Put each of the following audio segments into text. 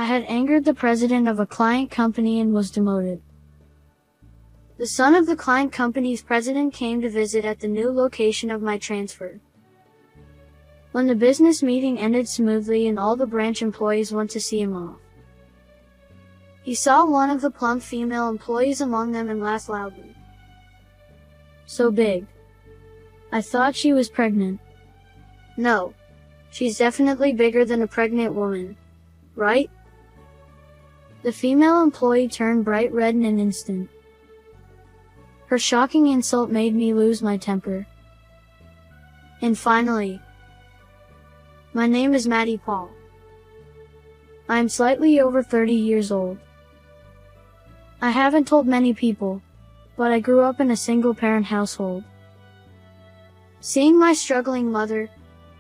I had angered the president of a client company and was demoted. The son of the client company's president came to visit at the new location of my transfer. When the business meeting ended smoothly and all the branch employees went to see him off, he saw one of the plump female employees among them and laughed loudly. So big. I thought she was pregnant. No, she's definitely bigger than a pregnant woman, right? The female employee turned bright red in an instant. Her shocking insult made me lose my temper. And finally, my name is Maddie Paul. I am slightly over 30 years old. I haven't told many people, but I grew up in a single-parent household. Seeing my struggling mother,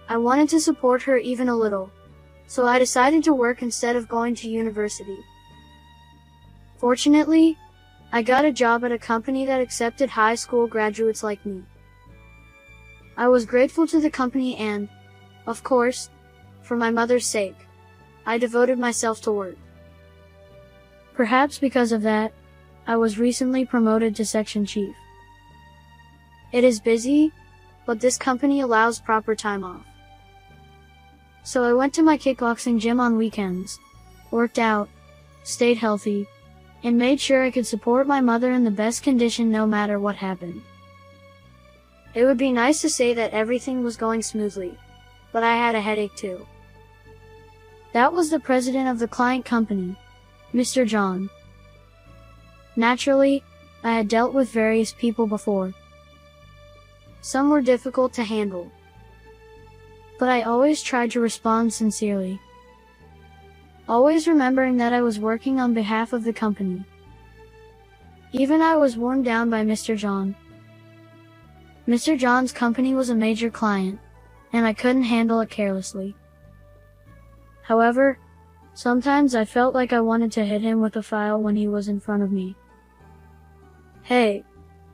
I wanted to support her even a little, so I decided to work instead of going to university. Fortunately, I got a job at a company that accepted high school graduates like me. I was grateful to the company and, of course, for my mother's sake, I devoted myself to work. Perhaps because of that, I was recently promoted to section chief. It is busy, but this company allows proper time off. So I went to my kickboxing gym on weekends, worked out, stayed healthy, and made sure I could support my mother in the best condition no matter what happened. It would be nice to say that everything was going smoothly, but I had a headache too. That was the president of the client company, Mr. John. Naturally, I had dealt with various people before. Some were difficult to handle, but I always tried to respond sincerely, always remembering that I was working on behalf of the company. Even I was worn down by Mr. John. Mr. John's company was a major client, and I couldn't handle it carelessly. However, sometimes I felt like I wanted to hit him with a file when he was in front of me. Hey,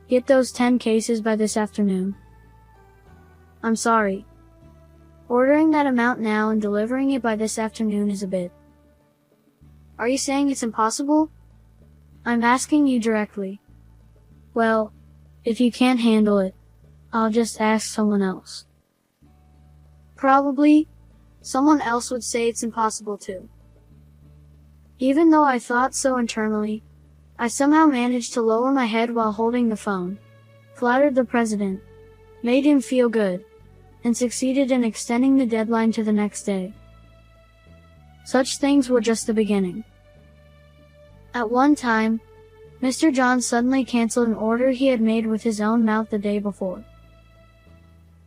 get those 10 cases by this afternoon. I'm sorry. Ordering that amount now and delivering it by this afternoon is a bit. Are you saying it's impossible? I'm asking you directly. Well, if you can't handle it, I'll just ask someone else. Probably, someone else would say it's impossible too. Even though I thought so internally, I somehow managed to lower my head while holding the phone, flattered the president, made him feel good, and succeeded in extending the deadline to the next day. Such things were just the beginning. At one time, Mr. John suddenly canceled an order he had made with his own mouth the day before.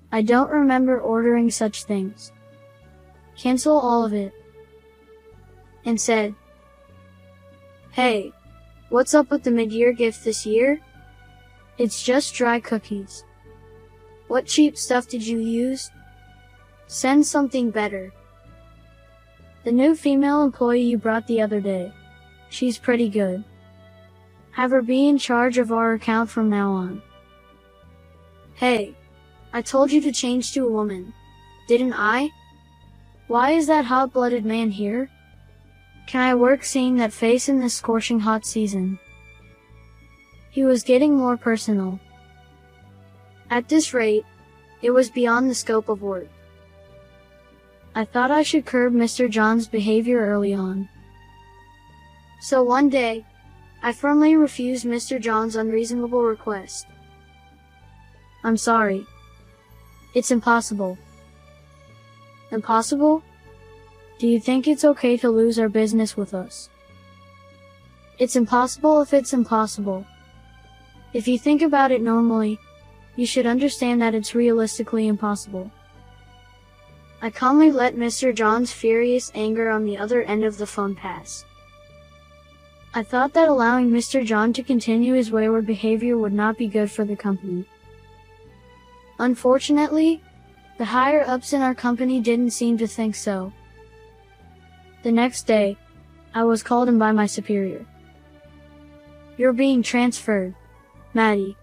I don't remember ordering such things. Cancel all of it. And said, "Hey, what's up with the mid-year gift this year? It's just dry cookies. What cheap stuff did you use? Send something better. The new female employee you brought the other day, she's pretty good. Have her be in charge of our account from now on. Hey, I told you to change to a woman, didn't I? Why is that hot-blooded man here? Can I work seeing that face in this scorching hot season?" He was getting more personal. At this rate, it was beyond the scope of work. I thought I should curb Mr. John's behavior early on. So one day, I firmly refused Mr. John's unreasonable request. "I'm sorry. It's impossible." Impossible? Do you think it's okay to lose our business with us? It's impossible if it's impossible. If you think about it normally, you should understand that it's realistically impossible. I calmly let Mr. John's furious anger on the other end of the phone pass. I thought that allowing Mr. John to continue his wayward behavior would not be good for the company. Unfortunately, the higher-ups in our company didn't seem to think so. The next day, I was called in by my superior. "You're being transferred, Maddie."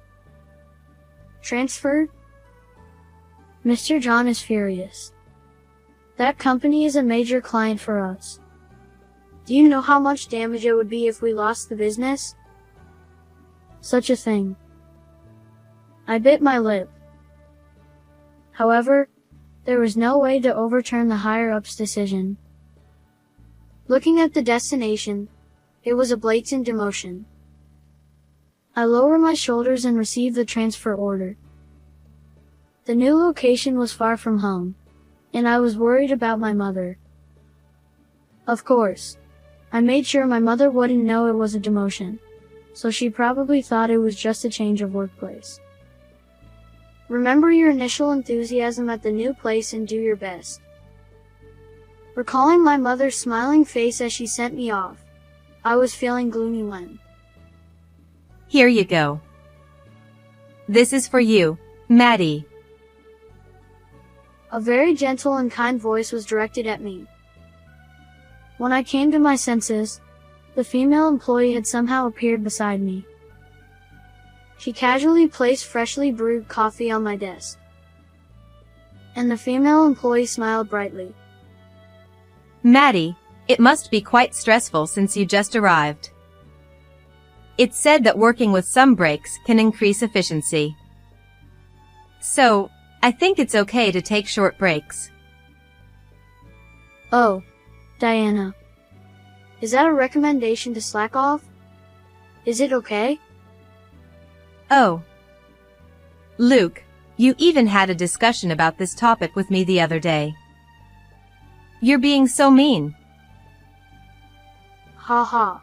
Transferred? Mr. John is furious. That company is a major client for us. Do you know how much damage it would be if we lost the business? Such a thing. I bit my lip. However, there was no way to overturn the higher-ups' decision. Looking at the destination, it was a blatant demotion. I lowered my shoulders and received the transfer order. The new location was far from home, and I was worried about my mother. Of course, I made sure my mother wouldn't know it was a demotion, so she probably thought it was just a change of workplace. Remember your initial enthusiasm at the new place and do your best. Recalling my mother's smiling face as she sent me off, I was feeling gloomy when... Here you go. This is for you, Maddie. A very gentle and kind voice was directed at me. When I came to my senses, the female employee had somehow appeared beside me. She casually placed freshly brewed coffee on my desk. And the female employee smiled brightly. Maddie, it must be quite stressful since you just arrived. It's said that working with some breaks can increase efficiency. So, I think it's okay to take short breaks. Oh, Diana. Is that a recommendation to slack off? Is it okay? Oh. Luke, you even had a discussion about this topic with me the other day. You're being so mean. Ha ha.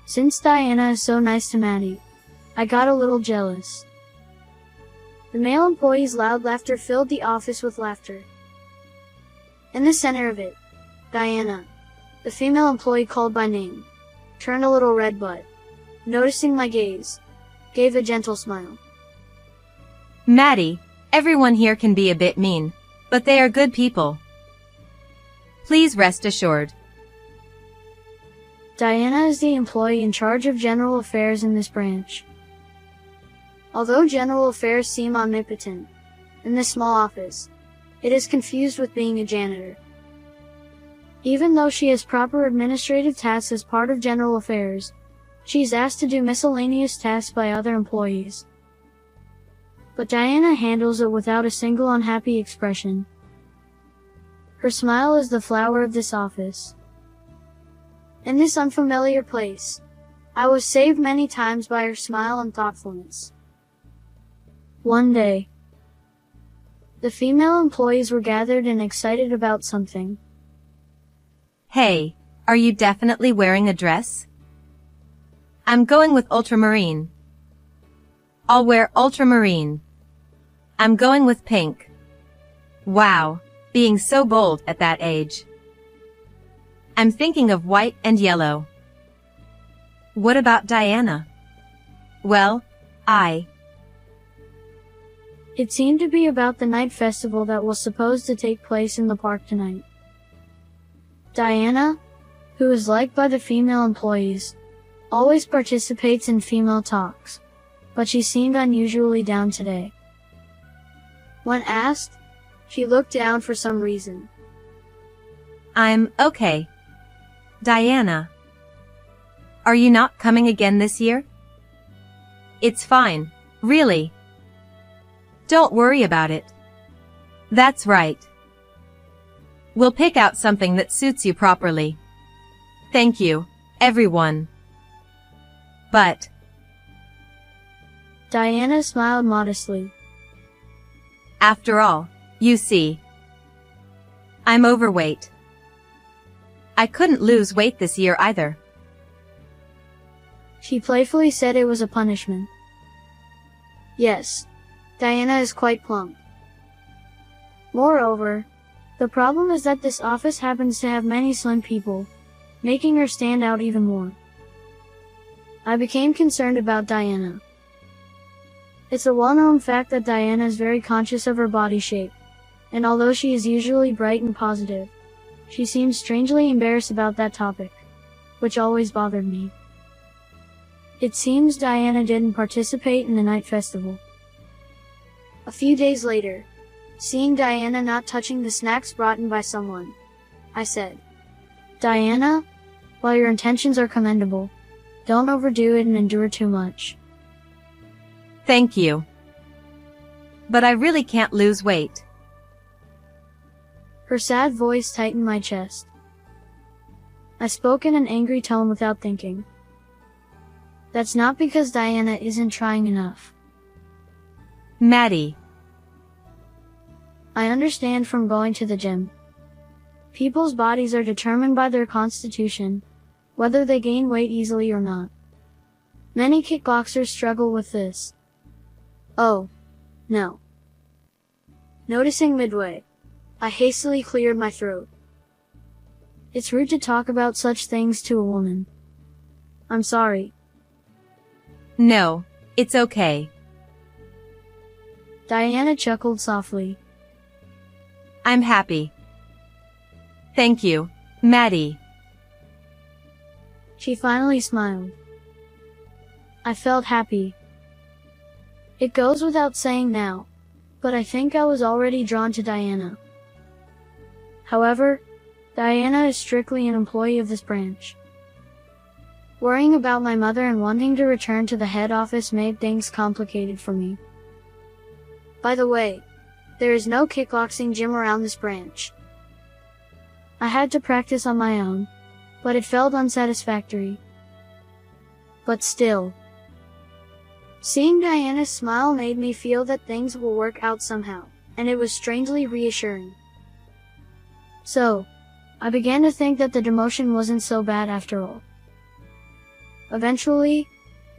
Since Diana is so nice to Maddie, I got a little jealous. The male employee's loud laughter filled the office with laughter. In the center of it, Diana, the female employee called by name, turned a little red but, noticing my gaze, gave a gentle smile. Maddie, everyone here can be a bit mean, but they are good people. Please rest assured. Diana is the employee in charge of general affairs in this branch. Although general affairs seem omnipotent in this small office, it is confused with being a janitor. Even though she has proper administrative tasks as part of general affairs, she is asked to do miscellaneous tasks by other employees. But Diana handles it without a single unhappy expression. Her smile is the flower of this office. In this unfamiliar place, I was saved many times by her smile and thoughtfulness. One day, the female employees were gathered and excited about something. Hey, are you definitely wearing a dress? I'm going with ultramarine. I'll wear ultramarine. I'm going with pink. Wow, being so bold at that age. I'm thinking of white and yellow. What about Diana? Well, It seemed to be about the night festival that was supposed to take place in the park tonight. Diana, who is liked by the female employees, always participates in female talks, but she seemed unusually down today. When asked, she looked down for some reason. I'm okay. Diana. Are you not coming again this year? It's fine, really. Don't worry about it. That's right. We'll pick out something that suits you properly. Thank you, everyone. But... Diana smiled modestly. After all, you see, I'm overweight. I couldn't lose weight this year either. She playfully said it was a punishment. Yes, Diana is quite plump. Moreover, the problem is that this office happens to have many slim people, making her stand out even more. I became concerned about Diana. It's a well-known fact that Diana is very conscious of her body shape, and although she is usually bright and positive, she seems strangely embarrassed about that topic, which always bothered me. It seems Diana didn't participate in the night festival. A few days later, seeing Diana not touching the snacks brought in by someone, I said, Diana, While your intentions are commendable, don't overdo it and endure too much. Thank you. But I really can't lose weight. Her sad voice tightened my chest. I spoke in an angry tone without thinking. That's not because Diana isn't trying enough. Maddie. I understand from going to the gym. People's bodies are determined by their constitution, whether they gain weight easily or not. Many kickboxers struggle with this. Oh, no. Noticing midway, I hastily cleared my throat. It's rude to talk about such things to a woman. I'm sorry. No, it's okay. Diana chuckled softly. I'm happy. Thank you, Maddie. She finally smiled. I felt happy. It goes without saying now, but I think I was already drawn to Diana. However, Diana is strictly an employee of this branch. Worrying about my mother and wanting to return to the head office made things complicated for me. By the way, there is no kickboxing gym around this branch. I had to practice on my own, but it felt unsatisfactory. But still, seeing Diana's smile made me feel that things will work out somehow, and it was strangely reassuring. So, I began to think that the demotion wasn't so bad after all. Eventually,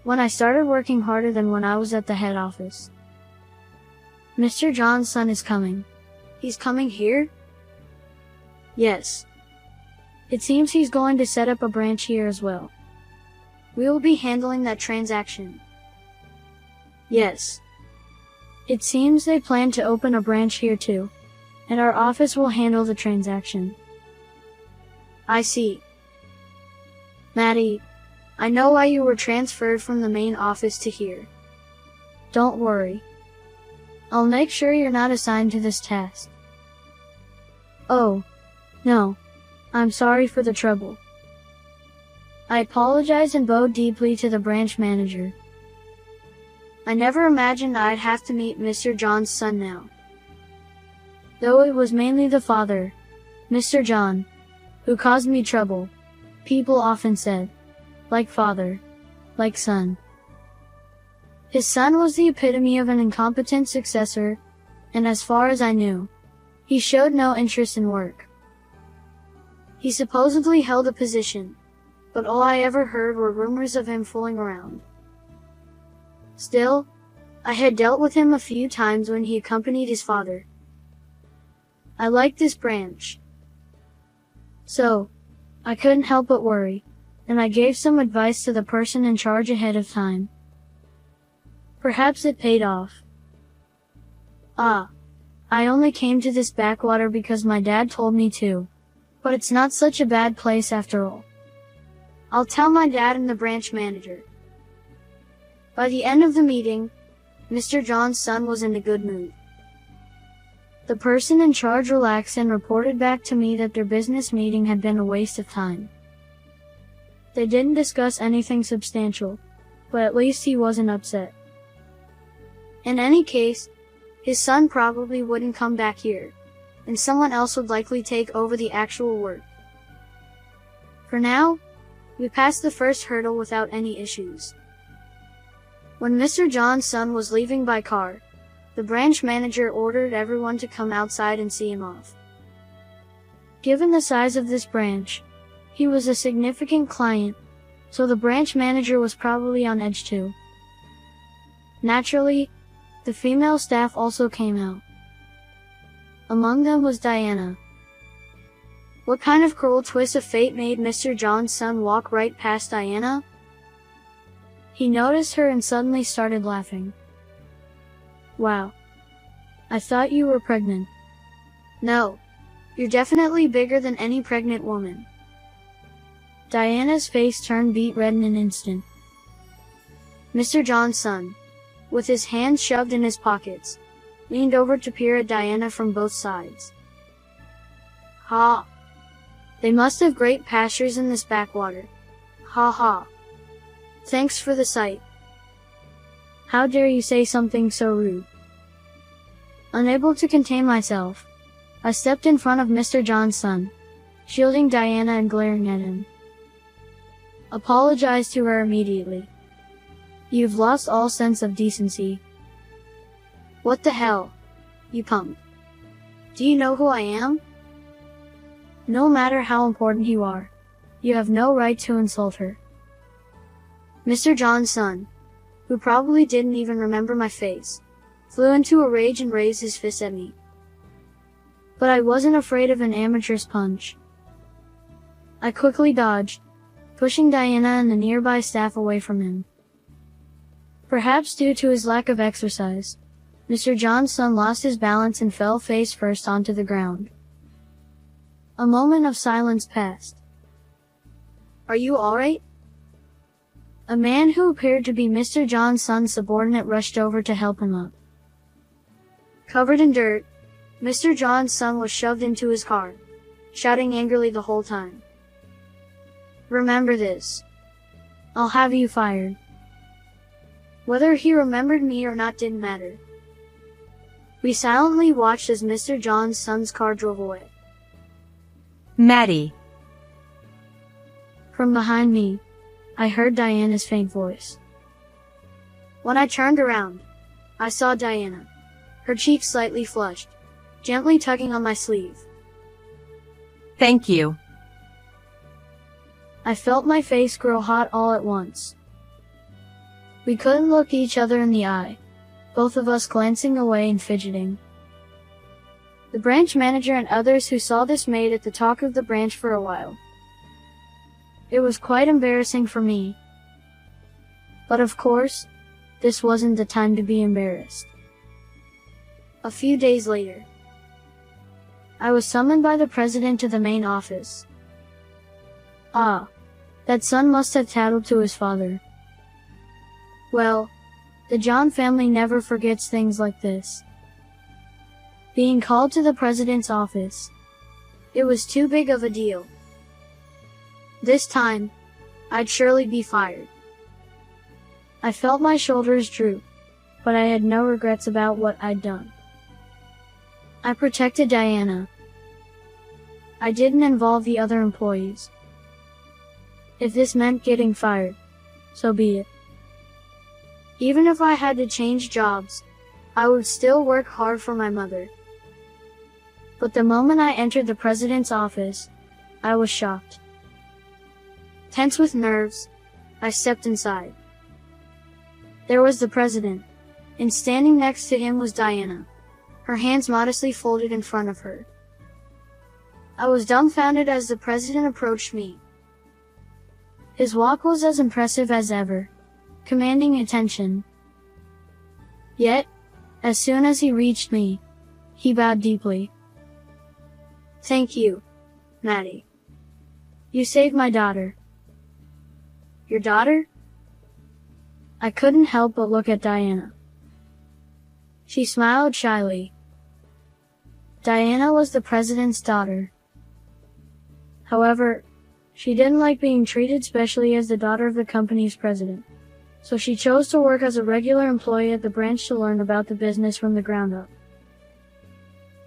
when I started working harder than when I was at the head office. Mr. John's son is coming. He's coming here? Yes. It seems he's going to set up a branch here as well. We will be handling that transaction. Yes. It seems they plan to open a branch here too, and our office will handle the transaction. I see. Maddie, I know why you were transferred from the main office to here. Don't worry. I'll make sure you're not assigned to this task. Oh, no. I'm sorry for the trouble. I apologized and bowed deeply to the branch manager. I never imagined I'd have to meet Mr. John's son now. Though it was mainly the father, Mr. John, who caused me trouble, people often said, like father, like son. His son was the epitome of an incompetent successor, and as far as I knew, he showed no interest in work. He supposedly held a position, but all I ever heard were rumors of him fooling around. Still, I had dealt with him a few times when he accompanied his father. I liked this branch. So, I couldn't help but worry, and I gave some advice to the person in charge ahead of time. Perhaps it paid off. I only came to this backwater because my dad told me to, but it's not such a bad place after all. I'll tell my dad and the branch manager. By the end of the meeting, Mr. John's son was in a good mood. The person in charge relaxed and reported back to me that their business meeting had been a waste of time. They didn't discuss anything substantial, but at least he wasn't upset. In any case, his son probably wouldn't come back here, and someone else would likely take over the actual work. For now, we passed the first hurdle without any issues. When Mr. John's son was leaving by car, the branch manager ordered everyone to come outside and see him off. Given the size of this branch, he was a significant client, so the branch manager was probably on edge too. Naturally, the female staff also came out. Among them was Diana. What kind of cruel twist of fate made Mr. John's son walk right past Diana? He noticed her and suddenly started laughing. Wow. I thought you were pregnant. No. You're definitely bigger than any pregnant woman. Diana's face turned beet red in an instant. Mr. John's son, with his hands shoved in his pockets, leaned over to peer at Diana from both sides. Ha! They must have great pastures in this backwater. Ha ha. Thanks for the sight. How dare you say something so rude? Unable to contain myself, I stepped in front of Mr. John's son, shielding Diana and glaring at him. Apologize to her immediately. You've lost all sense of decency. What the hell, you punk? Do you know who I am? No matter how important you are, you have no right to insult her. Mr. John's son, who probably didn't even remember my face, flew into a rage and raised his fist at me. But I wasn't afraid of an amateur's punch. I quickly dodged, pushing Diana and the nearby staff away from him. Perhaps due to his lack of exercise, Mr. John's son lost his balance and fell face first onto the ground. A moment of silence passed. Are you alright? A man who appeared to be Mr. John's son's subordinate rushed over to help him up. Covered in dirt, Mr. John's son was shoved into his car, shouting angrily the whole time. Remember this. I'll have you fired. Whether he remembered me or not didn't matter. We silently watched as Mr. John's son's car drove away. Maddie. From behind me, I heard Diana's faint voice. When I turned around, I saw Diana, her cheeks slightly flushed, gently tugging on my sleeve. Thank you. I felt my face grow hot all at once. We couldn't look each other in the eye, both of us glancing away and fidgeting. The branch manager and others who saw this made it the talk of the branch for a while. It was quite embarrassing for me. But of course, this wasn't the time to be embarrassed. A few days later, I was summoned by the president to the main office. Ah, that son must have tattled to his father. Well, the John family never forgets things like this. Being called to the president's office, it was too big of a deal. This time, I'd surely be fired. I felt my shoulders droop, but I had no regrets about what I'd done. I protected Diana. I didn't involve the other employees. If this meant getting fired, so be it. Even if I had to change jobs, I would still work hard for my mother. But the moment I entered the president's office, I was shocked. Tense with nerves, I stepped inside. There was the president, and standing next to him was Diana, her hands modestly folded in front of her. I was dumbfounded as the president approached me. His walk was as impressive as ever, commanding attention. Yet, as soon as he reached me, he bowed deeply. Thank you, Maddie. You saved my daughter. Your daughter? I couldn't help but look at Diana. She smiled shyly. Diana was the president's daughter. However, she didn't like being treated specially as the daughter of the company's president, so she chose to work as a regular employee at the branch to learn about the business from the ground up.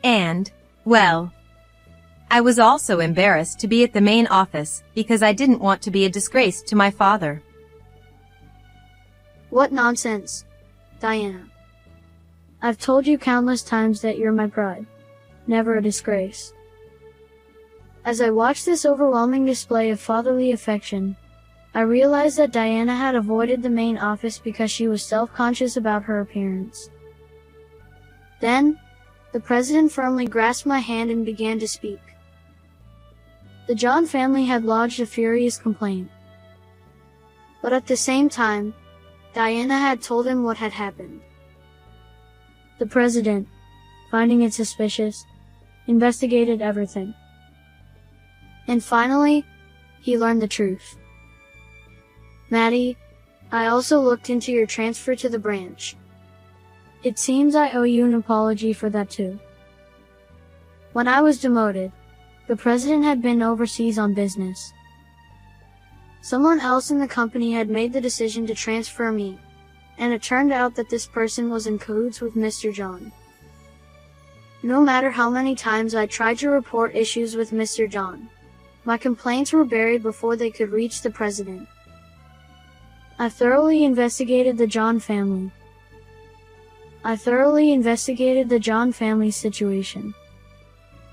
And, well, I was also embarrassed to be at the main office because I didn't want to be a disgrace to my father. What nonsense, Diana. I've told you countless times that you're my pride, never a disgrace. As I watched this overwhelming display of fatherly affection, I realized that Diana had avoided the main office because she was self-conscious about her appearance. Then, the president firmly grasped my hand and began to speak. The John family had lodged a furious complaint. But at the same time, Diana had told him what had happened. The president, finding it suspicious, investigated everything. And finally, he learned the truth. Maddie, I also looked into your transfer to the branch. It seems I owe you an apology for that too. When I was demoted, The president had been overseas on business. Someone else in the company had made the decision to transfer me, and it turned out that this person was in cahoots with Mr. John. No matter how many times I tried to report issues with Mr. John, my complaints were buried before they could reach the president. I thoroughly investigated the John family. Situation.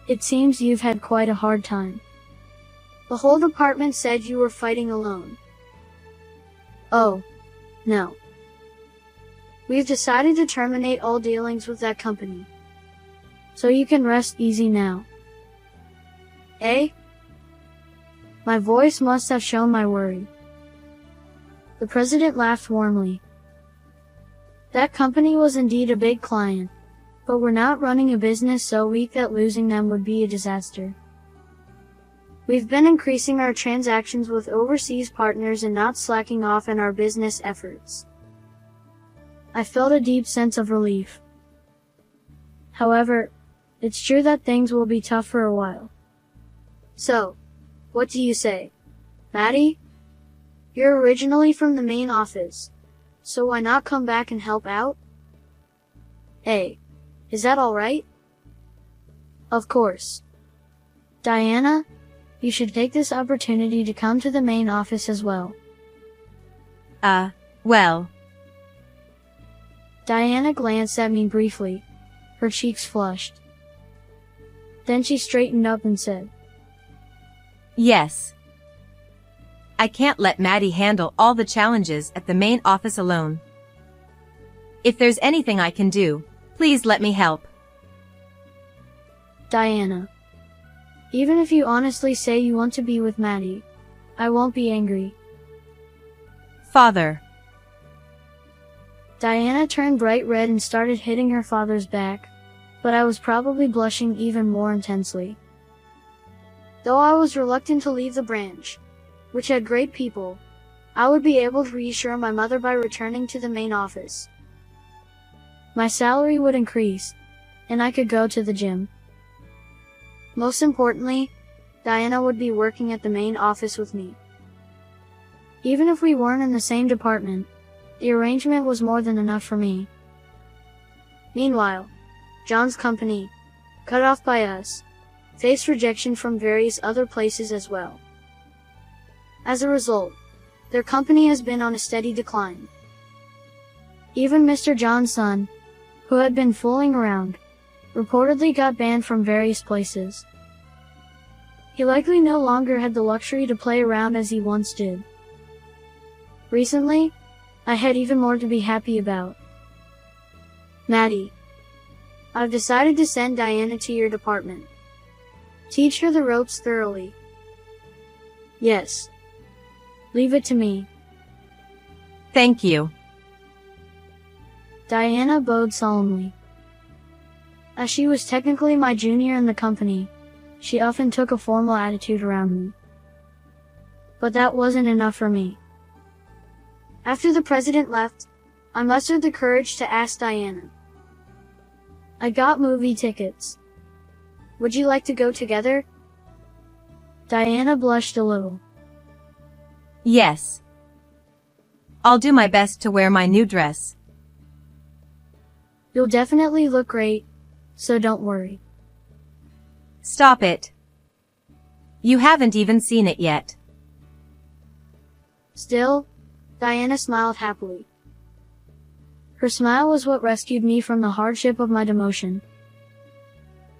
It seems you've had quite a hard time. The whole department said you were fighting alone. Oh, no. We've decided to terminate all dealings with that company. So you can rest easy now. Eh? My voice must have shown my worry. The president laughed warmly. That company was indeed a big client, but we're not running a business so weak that losing them would be a disaster. We've been increasing our transactions with overseas partners and not slacking off in our business efforts. I felt a deep sense of relief. However, it's true that things will be tough for a while. So, what do you say, Maddie? You're originally from the main office, so why not come back and help out? Hey, is that alright? Of course. Diana, you should take this opportunity to come to the main office as well. Well. Diana glanced at me briefly, her cheeks flushed. Then she straightened up and said, Yes. I can't let Maddie handle all the challenges at the main office alone. If there's anything I can do, please let me help. Diana, even if you honestly say you want to be with Maddie, I won't be angry. Father. Diana turned bright red and started hitting her father's back, but I was probably blushing even more intensely. Though I was reluctant to leave the branch, which had great people, I would be able to reassure my mother by returning to the main office. My salary would increase, and I could go to the gym. Most importantly, Diana would be working at the main office with me. Even if we weren't in the same department, the arrangement was more than enough for me. Meanwhile, John's company, cut off by us, faced rejection from various other places as well. As a result, their company has been on a steady decline. Even Mr. John's son, who had been fooling around, reportedly got banned from various places. He likely no longer had the luxury to play around as he once did. Recently, I had even more to be happy about. Maddie, I've decided to send Diana to your department. Teach her the ropes thoroughly. Yes. Leave it to me. Thank you. Diana bowed solemnly. As she was technically my junior in the company, she often took a formal attitude around me. But that wasn't enough for me. After the president left, I mustered the courage to ask Diana. I got movie tickets. Would you like to go together? Diana blushed a little. Yes. I'll do my best to wear my new dress. You'll definitely look great, so don't worry. Stop it. You haven't even seen it yet. Still, Diana smiled happily. Her smile was what rescued me from the hardship of my demotion.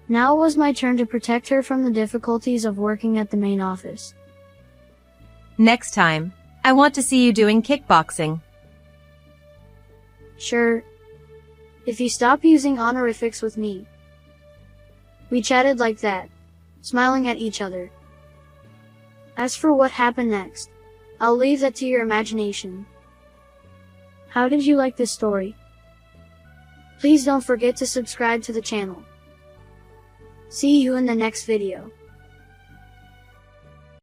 Now it was my turn to protect her from the difficulties of working at the main office. Next time, I want to see you doing kickboxing. Sure. If you stop using honorifics with me. We chatted like that, smiling at each other. As for what happened next, I'll leave that to your imagination. How did you like this story? Please don't forget to subscribe to the channel. See you in the next video.